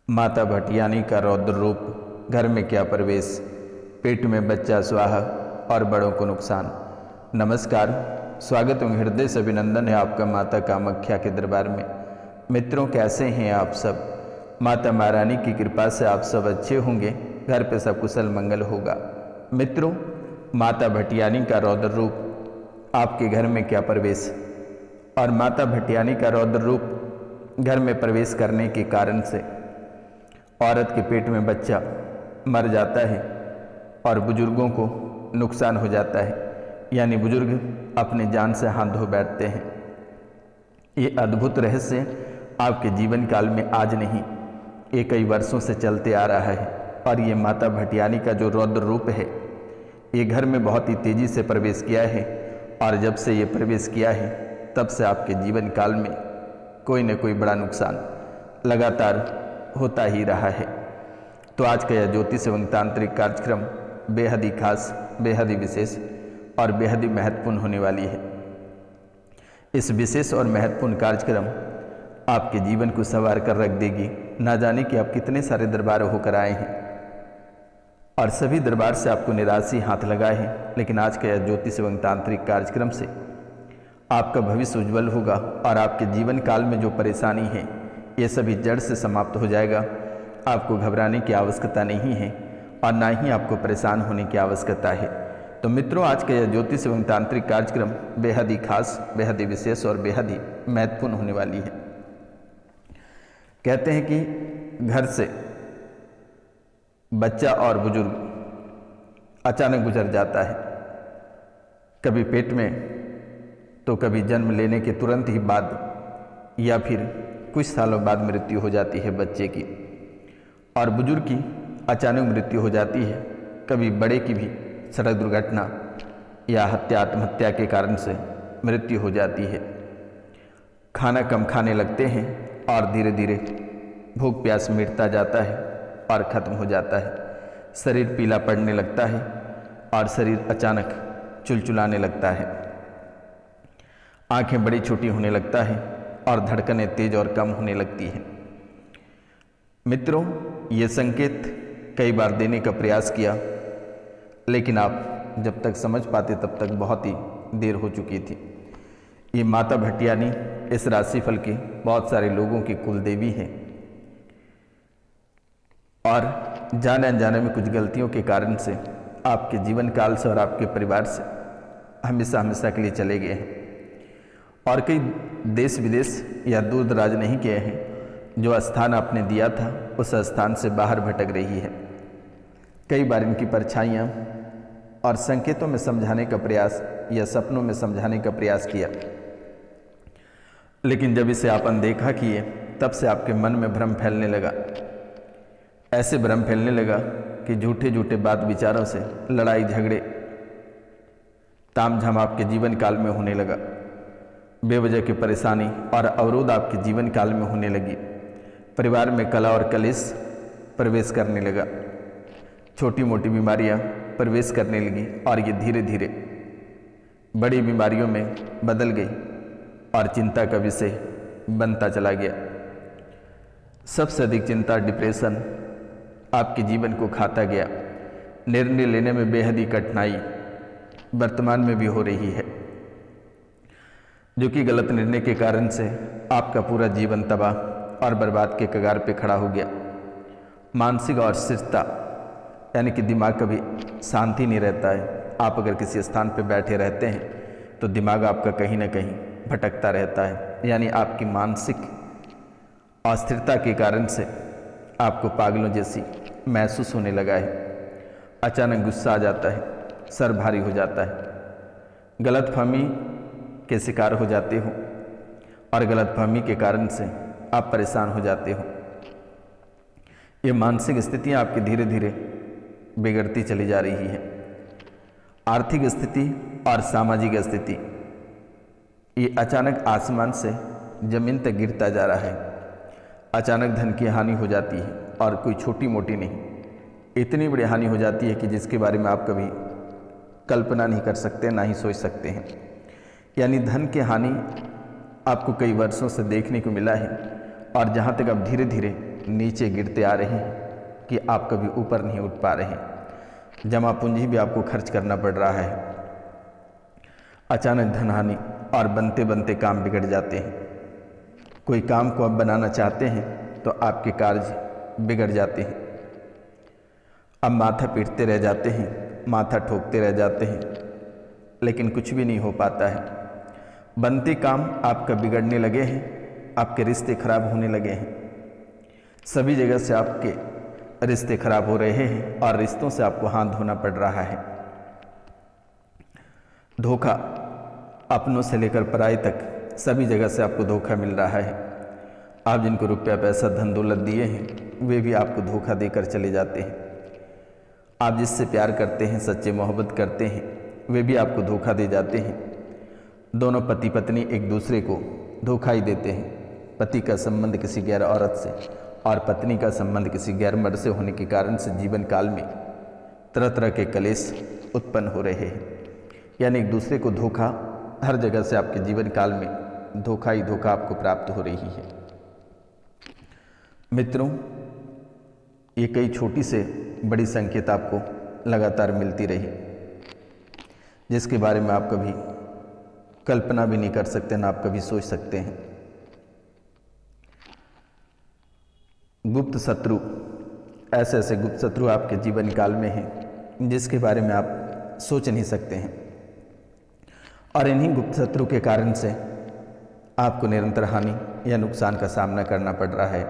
माता भटियानी का रौद्र रूप, घर में क्या प्रवेश, पेट में बच्चा स्वाहा और बड़ों को नुकसान। नमस्कार, स्वागत एवं हृदय से अभिनंदन है आपका माता कामाख्या के दरबार में। मित्रों, कैसे हैं आप सब? माता महारानी की कृपा से आप सब अच्छे होंगे, घर पे सब कुशल मंगल होगा। मित्रों, माता भटियानी का रौद्र रूप, आपके घर में क्या प्रवेश। और माता भटियानी का रौद्र रूप घर में प्रवेश करने के कारण से औरत के पेट में बच्चा मर जाता है और बुजुर्गों को नुकसान हो जाता है, यानी बुजुर्ग अपने जान से हाथ धो बैठते हैं। ये अद्भुत रहस्य आपके जीवन काल में आज नहीं, ये कई वर्षों से चलते आ रहा है। और ये माता भटियानी का जो रौद्र रूप है, ये घर में बहुत ही तेजी से प्रवेश किया है। और जब से ये प्रवेश किया है, तब से आपके जीवन काल में कोई न कोई बड़ा नुकसान लगातार होता ही रहा है। तो आज का यह ज्योतिष एवं तांत्रिक कार्यक्रम बेहद ही खास, बेहद ही विशेष और बेहद ही महत्वपूर्ण होने वाली है। इस विशेष और महत्वपूर्ण कार्यक्रम आपके जीवन को संवार कर रख देगी। ना जाने कि आप कितने सारे दरबार होकर आए हैं और सभी दरबार से आपको निराशी हाथ लगाए हैं, लेकिन आज का यह ज्योतिष एवं तांत्रिक कार्यक्रम से आपका भविष्य उज्जवल होगा और आपके जीवन काल में जो परेशानी है, ये सभी जड़ से समाप्त हो जाएगा। आपको घबराने की आवश्यकता नहीं है और ना ही आपको परेशान होने की आवश्यकता है। तो मित्रों, आज का यह ज्योतिष एवं तांत्रिक कार्यक्रम बेहद ही खास, बेहद ही विशेष और बेहद ही महत्वपूर्ण होने वाली है। कहते हैं कि घर से बच्चा और बुजुर्ग अचानक गुजर जाता है, कभी पेट में तो कभी जन्म लेने के तुरंत ही बाद या फिर कुछ सालों बाद मृत्यु हो जाती है बच्चे की, और बुजुर्ग की अचानक मृत्यु हो जाती है। कभी बड़े की भी सड़क दुर्घटना या हत्या, आत्महत्या के कारण से मृत्यु हो जाती है। खाना कम खाने लगते हैं और धीरे धीरे भूख प्यास मिटता जाता है और ख़त्म हो जाता है। शरीर पीला पड़ने लगता है और शरीर अचानक चुलचुलाने लगता है। आंखें बड़ी छोटी होने लगता है और धड़कनें तेज और कम होने लगती हैं। मित्रों, ये संकेत कई बार देने का प्रयास किया, लेकिन आप जब तक समझ पाते तब तक बहुत ही देर हो चुकी थी। ये माता भटियानी इस राशिफल के बहुत सारे लोगों की कुल देवी हैं और जाने अनजाने में कुछ गलतियों के कारण से आपके जीवन काल से और आपके परिवार से हमेशा हमेशा के लिए चले गए हैं और कई देश विदेश या दूर दराज नहीं किए हैं। जो स्थान आपने दिया था, उस स्थान से बाहर भटक रही है। कई बार इनकी परछाइयाँ और संकेतों में समझाने का प्रयास या सपनों में समझाने का प्रयास किया, लेकिन जब इसे आप अनदेखा किए, तब से आपके मन में भ्रम फैलने लगा। ऐसे भ्रम फैलने लगा कि झूठे झूठे बात विचारों से लड़ाई झगड़े तामझाम आपके जीवन काल में होने लगा। बेवजह की परेशानी और अवरोध आपके जीवन काल में होने लगी। परिवार में कलह और कलेश प्रवेश करने लगा। छोटी मोटी बीमारियां प्रवेश करने लगी और ये धीरे धीरे बड़ी बीमारियों में बदल गई और चिंता का विषय बनता चला गया। सबसे अधिक चिंता, डिप्रेशन आपके जीवन को खाता गया। निर्णय लेने में बेहद ही कठिनाई वर्तमान में भी हो रही है, जो कि गलत निर्णय के कारण से आपका पूरा जीवन तबाह और बर्बाद के कगार पे खड़ा हो गया। मानसिक और स्थिरता, यानी कि दिमाग कभी शांति नहीं रहता है। आप अगर किसी स्थान पे बैठे रहते हैं तो दिमाग आपका कहीं ना कहीं भटकता रहता है, यानी आपकी मानसिक अस्थिरता के कारण से आपको पागलों जैसी महसूस होने लगा है। अचानक गुस्सा आ जाता है, सर भारी हो जाता है, गलतफहमी के शिकार हो जाते हो और गलतफहमी के कारण से आप परेशान हो जाते हो। ये मानसिक स्थितियाँ आपकी धीरे धीरे बिगड़ती चली जा रही है। आर्थिक स्थिति और सामाजिक स्थिति, ये अचानक आसमान से जमीन तक गिरता जा रहा है। अचानक धन की हानि हो जाती है और कोई छोटी मोटी नहीं, इतनी बड़ी हानि हो जाती है कि जिसके बारे में आप कभी कल्पना नहीं कर सकते, ना ही सोच सकते हैं। यानी धन की हानि आपको कई वर्षों से देखने को मिला है और जहाँ तक अब धीरे धीरे नीचे गिरते आ रहे हैं कि आप कभी ऊपर नहीं उठ पा रहे हैं। जमा पूंजी भी आपको खर्च करना पड़ रहा है। अचानक धनहानि और बनते बनते काम बिगड़ जाते हैं। कोई काम को आप बनाना चाहते हैं तो आपके कार्य बिगड़ जाते हैं। अब माथा पीटते रह जाते हैं, माथा ठोकते रह जाते हैं, लेकिन कुछ भी नहीं हो पाता है। बनते काम आपका बिगड़ने लगे हैं, आपके रिश्ते खराब होने लगे हैं। सभी जगह से आपके रिश्ते खराब हो रहे हैं और रिश्तों से आपको हाथ धोना पड़ रहा है। धोखा अपनों से लेकर पराई तक सभी जगह से आपको धोखा मिल रहा है। आप जिनको रुपया पैसा धन दौलत दिए हैं वे भी आपको धोखा देकर चले जाते हैं। आप जिससे प्यार करते हैं, सच्चे मोहब्बत करते हैं, वे भी आपको धोखा दे जाते हैं। दोनों पति पत्नी एक दूसरे को धोखा ही देते हैं। पति का संबंध किसी गैर औरत से और पत्नी का संबंध किसी गैर मर्द से होने के कारण से जीवन काल में तरह तरह के कलेश उत्पन्न हो रहे हैं। यानी एक दूसरे को धोखा हर जगह से आपके जीवन काल में धोखा ही धोखा आपको प्राप्त हो रही है। मित्रों, ये कई छोटी से बड़ी संकेत आपको लगातार मिलती रही, जिसके बारे में आप कभी कल्पना भी नहीं कर सकते, ना आप कभी सोच सकते हैं। गुप्त शत्रु, ऐसे ऐसे गुप्त शत्रु आपके जीवन काल में हैं जिसके बारे में आप सोच नहीं सकते हैं। और इन्हीं गुप्त शत्रु के कारण से आपको निरंतर हानि या नुकसान का सामना करना पड़ रहा है।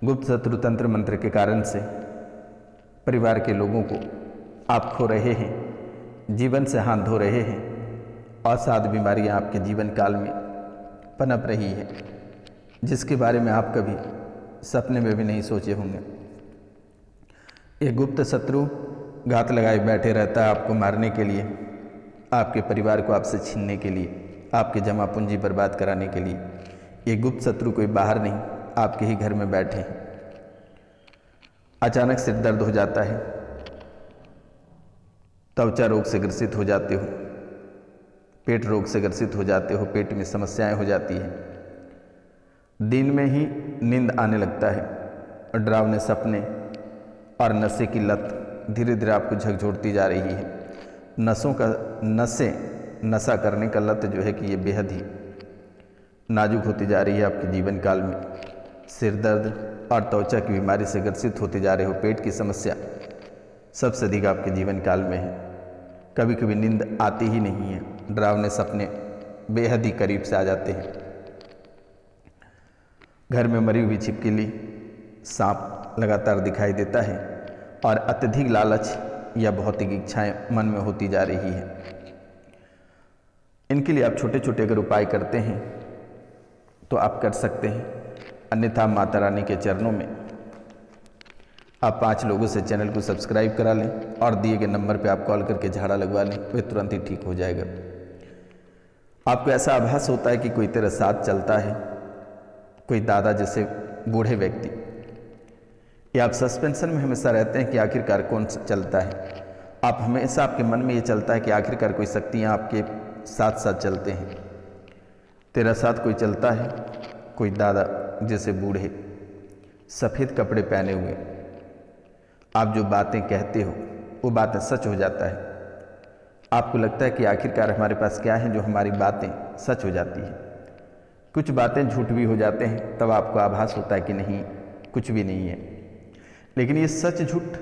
गुप्त शत्रु तंत्र मंत्र के कारण से परिवार के लोगों को आप खो रहे हैं, जीवन से हाथ धो रहे हैं, असाध्य बीमारियां आपके जीवन काल में पनप रही है, जिसके बारे में आप कभी सपने में भी नहीं सोचे होंगे। ये गुप्त शत्रु घात लगाए बैठे रहता है आपको मारने के लिए, आपके परिवार को आपसे छीनने के लिए, आपके जमा पूंजी बर्बाद कराने के लिए। ये गुप्त शत्रु कोई बाहर नहीं, आपके ही घर में बैठे हैं। अचानक सिर दर्द हो जाता है, त्वचा रोग से ग्रसित हो जाते हो, पेट रोग से ग्रसित हो जाते हो, पेट में समस्याएं हो जाती हैं, दिन में ही नींद आने लगता है, और डरावने सपने और नशे की लत धीरे धीरे आपको झकझोरती जा रही है। नशा करने का लत जो है कि ये बेहद ही नाजुक होती जा रही है आपके जीवन काल में। सिर दर्द और त्वचा की बीमारी से ग्रसित होते जा रहे हो, पेट की समस्या सबसे अधिक आपके जीवन काल में है। कभी कभी नींद आती ही नहीं है, डरावने सपने बेहद ही करीब से आ जाते हैं। घर में मरी हुई छिपकली, सांप लगातार दिखाई देता है, और अत्यधिक लालच या भौतिक इच्छाएं मन में होती जा रही है। इनके लिए आप छोटे छोटे अगर उपाय करते हैं तो आप कर सकते हैं, अन्यथा माता रानी के चरणों में आप 5 लोगों से चैनल को सब्सक्राइब करा लें और दिए गए नंबर पे आप कॉल करके झाड़ा लगवा लें, वे तुरंत ही ठीक हो जाएगा। आपको ऐसा आभास होता है कि कोई तेरा साथ चलता है, कोई दादा जैसे बूढ़े व्यक्ति, या आप सस्पेंशन में हमेशा रहते हैं कि आखिरकार कौन चलता है। आप हमेशा आपके मन में ये चलता है कि आखिरकार कोई शक्तियाँ आपके साथ साथ चलते हैं। तेरा साथ कोई चलता है, कोई दादा जैसे बूढ़े, सफ़ेद कपड़े पहने हुए। आप जो बातें कहते हो वो बातें सच हो जाता है। आपको लगता है कि आखिरकार हमारे पास क्या है जो हमारी बातें सच हो जाती है। कुछ बातें झूठ भी हो जाते हैं, तब आपको आभास होता है कि नहीं, कुछ भी नहीं है। लेकिन ये सच झूठ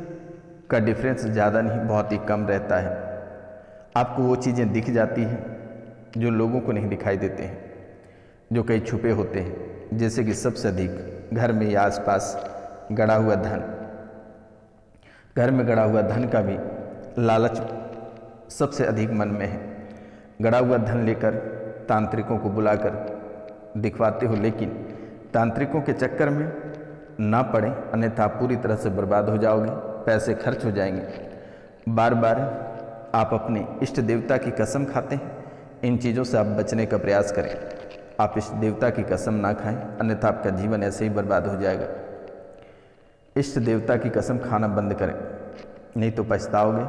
का डिफरेंस ज़्यादा नहीं, बहुत ही कम रहता है। आपको वो चीज़ें दिख जाती हैं जो लोगों को नहीं दिखाई देते हैं, जो कहीं छुपे होते हैं। जैसे कि सबसे अधिक घर में या आसपास गड़ा हुआ धन, घर में गड़ा हुआ धन का भी लालच सबसे अधिक मन में है। गड़ा हुआ धन लेकर तांत्रिकों को बुलाकर दिखवाते हो, लेकिन तांत्रिकों के चक्कर में ना पड़े, अन्यथा आप पूरी तरह से बर्बाद हो जाओगे, पैसे खर्च हो जाएंगे। बार बार आप अपने इष्ट देवता की कसम खाते हैं, इन चीज़ों से आप बचने का प्रयास करें। आप इष्ट देवता की कसम ना खाएं, अन्यथा आपका जीवन ऐसे ही बर्बाद हो जाएगा। इष्ट देवता की कसम खाना बंद करें, नहीं तो पछताओगे।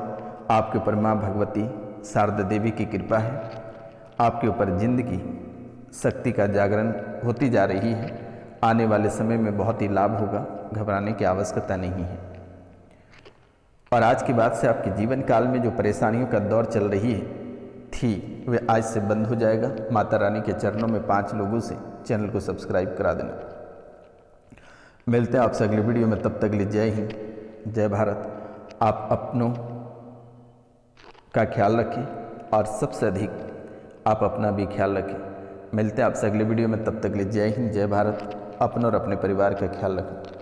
आपके ऊपर माँ भगवती शारदा देवी की कृपा है, आपके ऊपर जिंद की शक्ति का जागरण होती जा रही है। आने वाले समय में बहुत ही लाभ होगा, घबराने की आवश्यकता नहीं है। और आज के बाद से आपके जीवन काल में जो परेशानियों का दौर चल रही थी वे आज से बंद हो जाएगा। माता रानी के चरणों में 5 लोगों से चैनल को सब्सक्राइब करा देना। मिलते हैं आपसे अगली वीडियो में, तब तक के लिए जय हिंद, जय भारत। आप अपनों का ख्याल रखें और सबसे अधिक आप अपना भी ख्याल रखें। मिलते हैं आपसे अगली वीडियो में, तब तक के लिए जय हिंद, जय भारत। अपनों और अपने परिवार का ख्याल रखें।